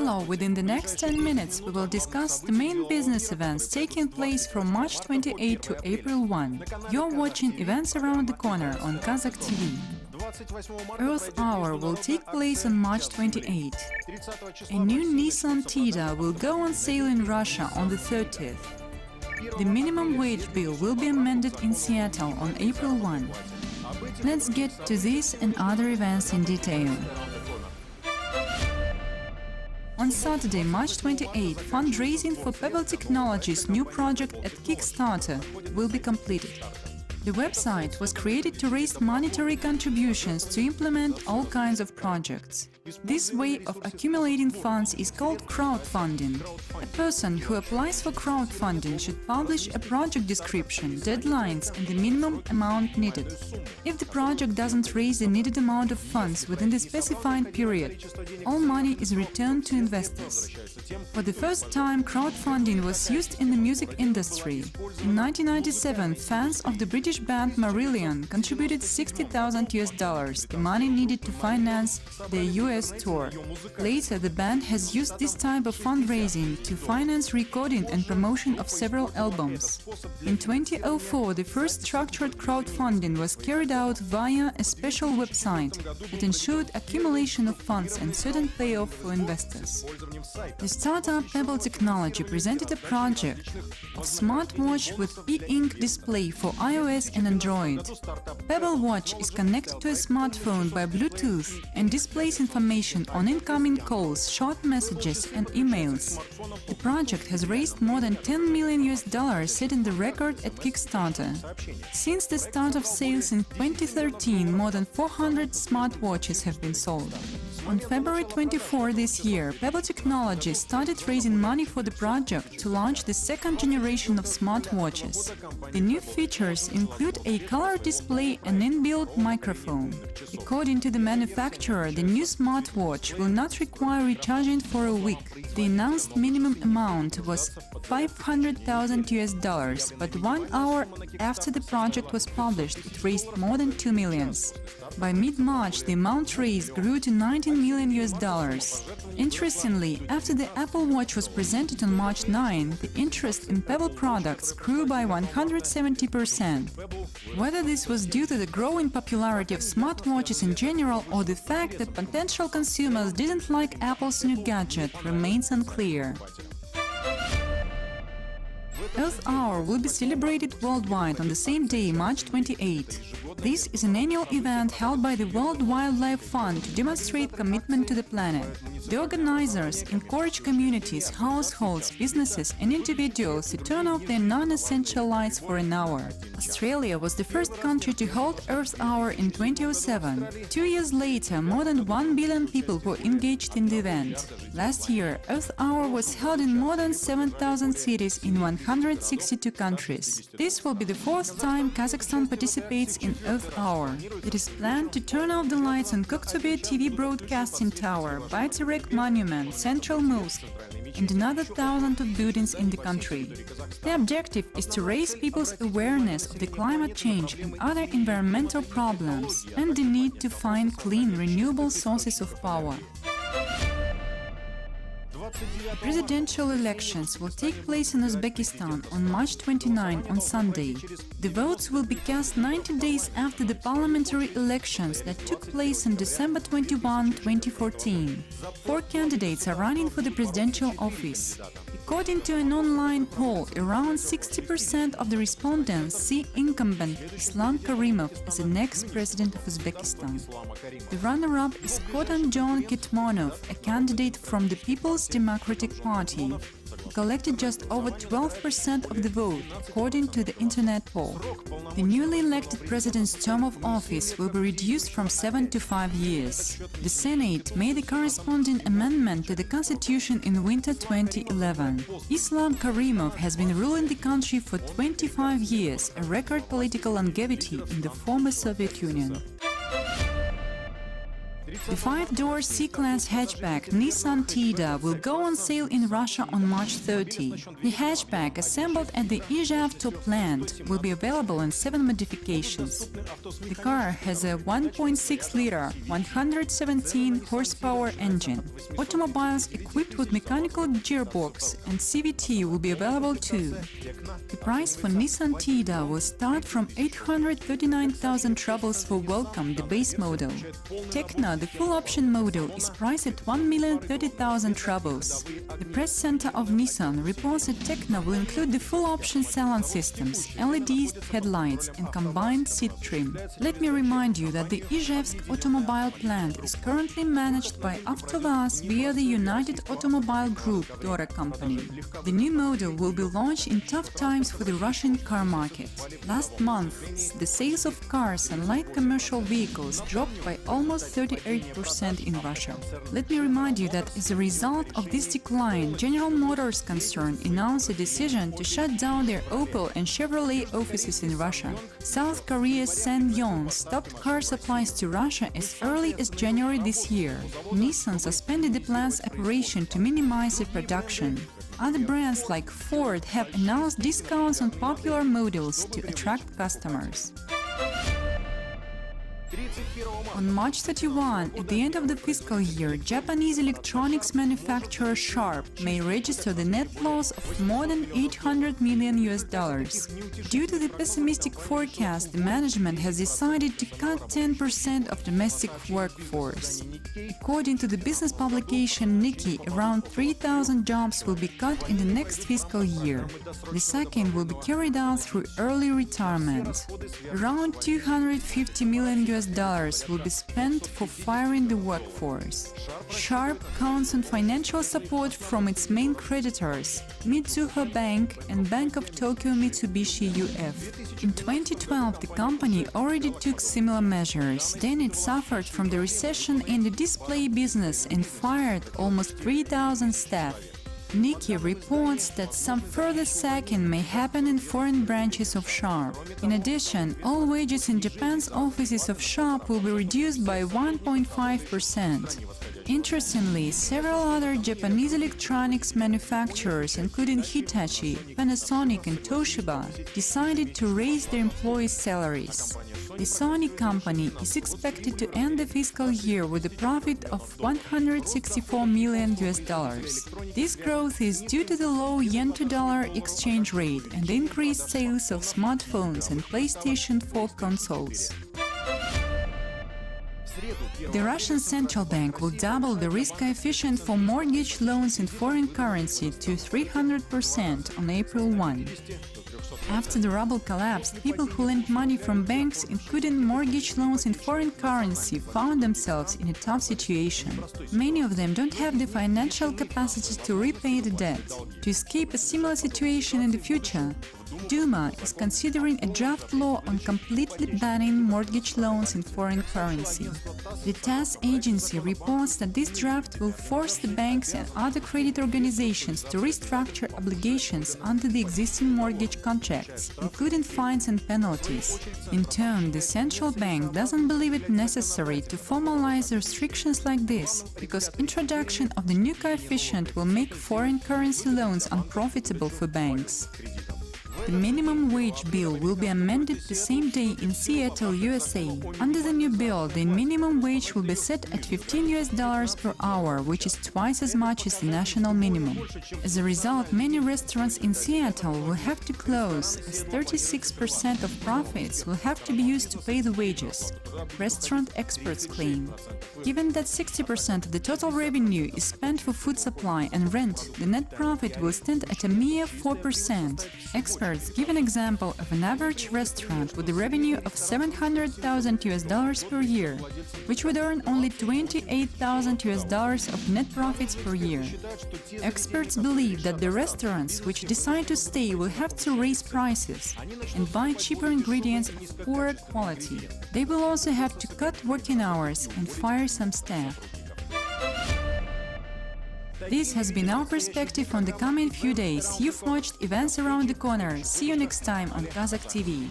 Hello, within the next 10 minutes we will discuss the main business events taking place from March 28 to April 1. You're watching Events Around the Corner on Kazakh TV. Earth Hour will take place on March 28. A new Nissan Tiida will go on sale in Russia on the 30th. The minimum wage bill will be amended in Seattle on April 1. Let's get to this and other events in detail. On Saturday, March 28, fundraising for Pebble Technologies' new project at Kickstarter will be completed. The website was created to raise monetary contributions to implement all kinds of projects. This way of accumulating funds is called crowdfunding. A person who applies for crowdfunding should publish a project description, deadlines and the minimum amount needed. If the project doesn't raise the needed amount of funds within the specified period, all money is returned to investors. For the first time, crowdfunding was used in the music industry. In 1997, fans of the British band Marillion contributed $60,000, the money needed to finance their US tour. Later, the band has used this type of fundraising to finance recording and promotion of several albums. In 2004, the first structured crowdfunding was carried out via a special website that ensured accumulation of funds and certain payoff for investors. The startup Pebble Technology presented a project of smartwatch with e-ink display for iOS and Android. Pebble Watch is connected to a smartphone by Bluetooth and displays information on incoming calls, short messages and emails. The project has raised more than $10 million, setting the record at Kickstarter. Since the start of sales in 2013, more than 400 smartwatches have been sold. On February 24 this year, Pebble Technology started raising money for the project to launch the second generation of smartwatches. The new features include a color display and inbuilt microphone. According to the manufacturer, the new smartwatch will not require recharging for a week. The announced minimum amount was $500,000, but 1 hour after the project was published, it raised more than $2 million. By mid-March, the amount raised grew to $19 million. Interestingly, after the Apple Watch was presented on March 9, the interest in Pebble products grew by 170%. Whether this was due to the growing popularity of smartwatches in general or the fact that potential consumers didn't like Apple's new gadget remains unclear. Earth Hour will be celebrated worldwide on the same day, March 28. This is an annual event held by the World Wildlife Fund to demonstrate commitment to the planet. The organizers encourage communities, households, businesses and individuals to turn off their non-essential lights for an hour. Australia was the first country to hold Earth Hour in 2007. 2 years later, more than 1 billion people were engaged in the event. Last year, Earth Hour was held in more than 7,000 cities in 162 countries. This will be the fourth time Kazakhstan participates in Earth Hour. It is planned to turn off the lights on Koktube TV Broadcasting Tower, Bayterek Monument, Central Mosque, and another 1,000 of buildings in the country. The objective is to raise people's awareness of the climate change and other environmental problems and the need to find clean, renewable sources of power. Presidential elections will take place in Uzbekistan on March 29 on Sunday. The votes will be cast 90 days after the parliamentary elections that took place on December 21, 2014. 4 candidates are running for the presidential office. According to an online poll, around 60% of the respondents see incumbent Islam Karimov as the next president of Uzbekistan. The runner-up is Kodan John Kitmonov, a candidate from the People's Democratic Party, who collected just over 12% of the vote, according to the internet poll. The newly elected president's term of office will be reduced from 7 to 5 years. The Senate made the corresponding amendment to the constitution in winter 2011. Islam Karimov has been ruling the country for 25 years, a record political longevity in the former Soviet Union. The 5-door C-Class hatchback Nissan Tiida will go on sale in Russia on March 30. The hatchback, assembled at the Izhavto plant, will be available in 7 modifications. The car has a 1.6-liter, 117-horsepower engine. Automobiles equipped with mechanical gearbox and CVT will be available too. The price for Nissan Tiida will start from 839,000 rubles for Welcome, the base model. Tekna, the full-option model, is priced at 1,030,000 rubles. The press center of Nissan reports that Tekna will include the full-option salon systems, LED headlights and combined seat trim. Let me remind you that the Izhevsk automobile plant is currently managed by Avtovaz via the United Automobile Group daughter company. The new model will be launched in tough times for the Russian car market. Last month, the sales of cars and light commercial vehicles dropped by almost 38% in Russia. Let me remind you that as a result of this decline, General Motors concern announced a decision to shut down their Opel and Chevrolet offices in Russia. South Korea's Sanyong stopped car supplies to Russia as early as January this year. Nissan suspended the plant's operation to minimize the production. Other brands like Ford have announced discounts on popular models to attract customers. On March 31, at the end of the fiscal year, Japanese electronics manufacturer Sharp may register the net loss of more than $800 million. Due to the pessimistic forecast, the management has decided to cut 10% of domestic workforce. According to the business publication Nikkei, around 3,000 jobs will be cut in the next fiscal year. The second will be carried out through early retirement. Around $250 million will be spent for firing the workforce. Sharp counts on financial support from its main creditors, Mizuho Bank and Bank of Tokyo Mitsubishi UF. In 2012, the company already took similar measures. Then it suffered from the recession in the display business and fired almost 3,000 staff. Nikkei reports that some further sacking may happen in foreign branches of Sharp. In addition, all wages in Japan's offices of Sharp will be reduced by 1.5%. Interestingly, several other Japanese electronics manufacturers, including Hitachi, Panasonic and Toshiba, decided to raise their employees' salaries. The Sony company is expected to end the fiscal year with a profit of $164 million. This growth is due to the low yen-to-dollar exchange rate and the increased sales of smartphones and PlayStation 4 consoles. The Russian central bank will double the risk coefficient for mortgage loans in foreign currency to 300% on April 1. After the ruble collapsed, people who lent money from banks, including mortgage loans in foreign currency, found themselves in a tough situation. Many of them don't have the financial capacity to repay the debt. To escape a similar situation in the future, Duma is considering a draft law on completely banning mortgage loans in foreign currency. The TASS agency reports that this draft will force the banks and other credit organizations to restructure obligations under the existing mortgage contracts, including fines and penalties. In turn, the central bank doesn't believe it necessary to formalize restrictions like this, because introduction of the new coefficient will make foreign currency loans unprofitable for banks. The minimum wage bill will be amended the same day in Seattle, USA. Under the new bill, the minimum wage will be set at $15 per hour, which is twice as much as the national minimum. As a result, many restaurants in Seattle will have to close, as 36% of profits will have to be used to pay the wages, restaurant experts claim. Given that 60% of the total revenue is spent for food supply and rent, the net profit will stand at a mere 4%. Experts give an example of an average restaurant with a revenue of $700,000 per year, which would earn only $28,000 of net profits per year. Experts believe that the restaurants which decide to stay will have to raise prices and buy cheaper ingredients of poorer quality. They will also have to cut working hours and fire some staff. This has been our perspective on the coming few days. You've watched Events Around the Corner. See you next time on Kazakh TV.